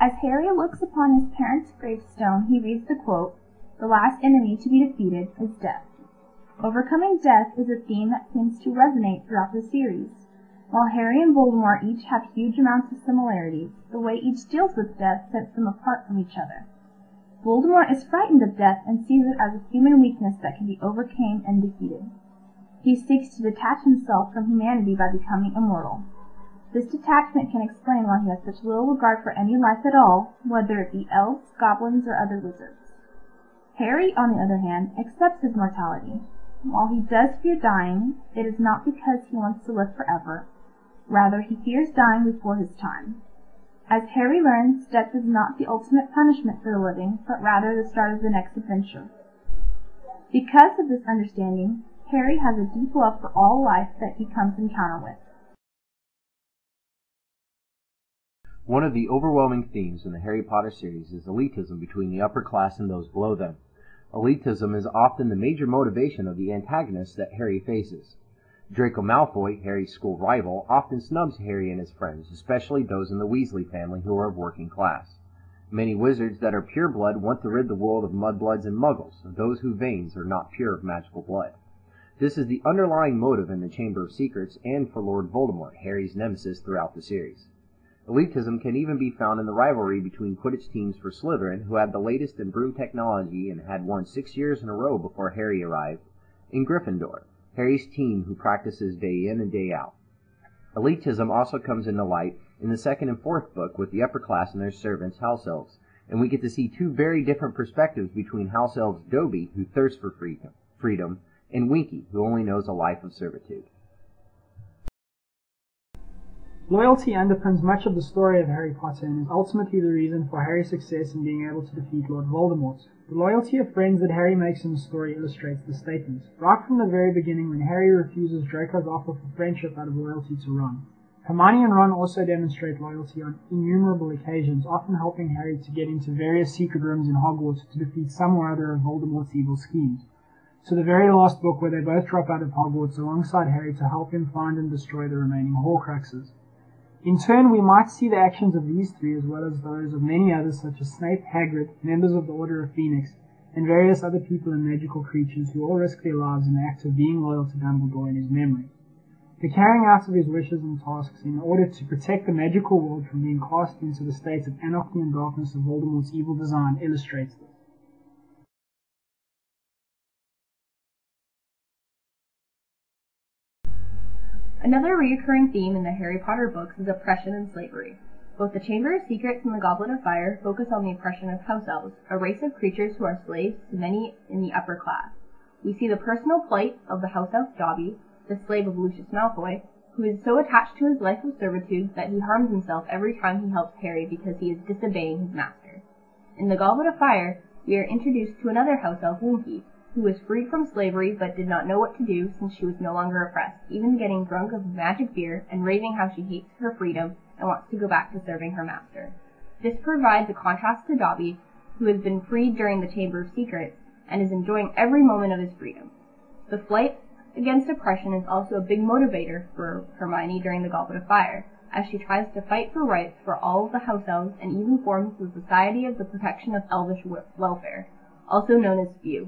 As Harry looks upon his parents' gravestone, he reads the quote, "The last enemy to be defeated is death." Overcoming death is a theme that seems to resonate throughout the series. While Harry and Voldemort each have huge amounts of similarities, the way each deals with death sets them apart from each other. Voldemort is frightened of death and sees it as a human weakness that can be overcome and defeated. He seeks to detach himself from humanity by becoming immortal. This detachment can explain why he has such little regard for any life at all, whether it be elves, goblins, or other wizards. Harry, on the other hand, accepts his mortality. While he does fear dying, it is not because he wants to live forever. Rather, he fears dying before his time. As Harry learns, death is not the ultimate punishment for the living, but rather the start of the next adventure. Because of this understanding, Harry has a deep love for all life that he comes encounter with. One of the overwhelming themes in the Harry Potter series is elitism between the upper class and those below them. Elitism is often the major motivation of the antagonists that Harry faces. Draco Malfoy, Harry's school rival, often snubs Harry and his friends, especially those in the Weasley family who are of working class. Many wizards that are pure blood want to rid the world of mudbloods and muggles, those whose veins are not pure of magical blood. This is the underlying motive in the Chamber of Secrets and for Lord Voldemort, Harry's nemesis throughout the series. Elitism can even be found in the rivalry between Quidditch teams for Slytherin, who had the latest in broom technology and had won 6 years in a row before Harry arrived, and Gryffindor, Harry's team who practices day in and day out. Elitism also comes into light in the second and fourth book with the upper class and their servants, house elves, and we get to see two very different perspectives between house elves Dobby, who thirsts for freedom, and Winky, who only knows a life of servitude. Loyalty underpins much of the story of Harry Potter and is ultimately the reason for Harry's success in being able to defeat Lord Voldemort. The loyalty of friends that Harry makes in the story illustrates the statement, right from the very beginning when Harry refuses Draco's offer for friendship out of loyalty to Ron. Hermione and Ron also demonstrate loyalty on innumerable occasions, often helping Harry to get into various secret rooms in Hogwarts to defeat some or other of Voldemort's evil schemes. To the very last book where they both drop out of Hogwarts alongside Harry to help him find and destroy the remaining Horcruxes. In turn, we might see the actions of these three as well as those of many others such as Snape, Hagrid, members of the Order of Phoenix, and various other people and magical creatures who all risk their lives in the act of being loyal to Dumbledore in his memory. The carrying out of his wishes and tasks in order to protect the magical world from being cast into the state of anarchy and darkness of Voldemort's evil design illustrates this. Another recurring theme in the Harry Potter books is oppression and slavery. Both the Chamber of Secrets and the Goblet of Fire focus on the oppression of house elves, a race of creatures who are slaves to many in the upper class. We see the personal plight of the house elf Dobby, the slave of Lucius Malfoy, who is so attached to his life of servitude that he harms himself every time he helps Harry because he is disobeying his master. In the Goblet of Fire, we are introduced to another house elf, Winky, who was freed from slavery but did not know what to do since she was no longer oppressed, even getting drunk of magic beer and raving how she hates her freedom and wants to go back to serving her master. This provides a contrast to Dobby, who has been freed during the Chamber of Secrets and is enjoying every moment of his freedom. The fight against oppression is also a big motivator for Hermione during the Goblet of Fire, as she tries to fight for rights for all of the house elves and even forms the Society of the Protection of Elvish Welfare, also known as SPEW.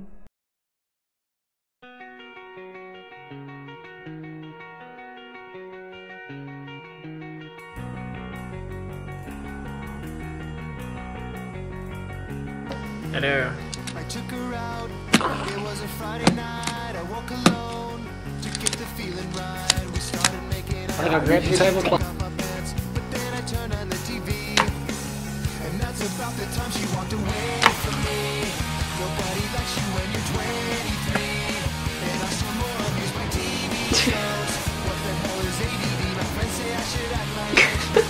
Hello. I took her out. It was a Friday night. I woke alone to get the feeling right. We started making out. I gotta grab the tablecloth. But then I turned on the TV, and that's about the time she walked away from me. Nobody likes you when you're 23, and I still more abuse my TV shows. What the hell is ADD? My friends say I should act like it.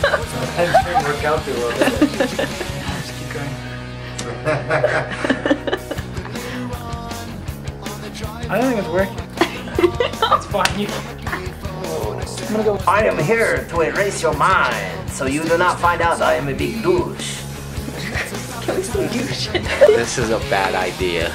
That didn't work out too well. Just keep going. I don't think it's working. It's fine. I'm gonna go. I am here to erase your mind, so you do not find out I am a big douche. Can we still douche? This is a bad idea.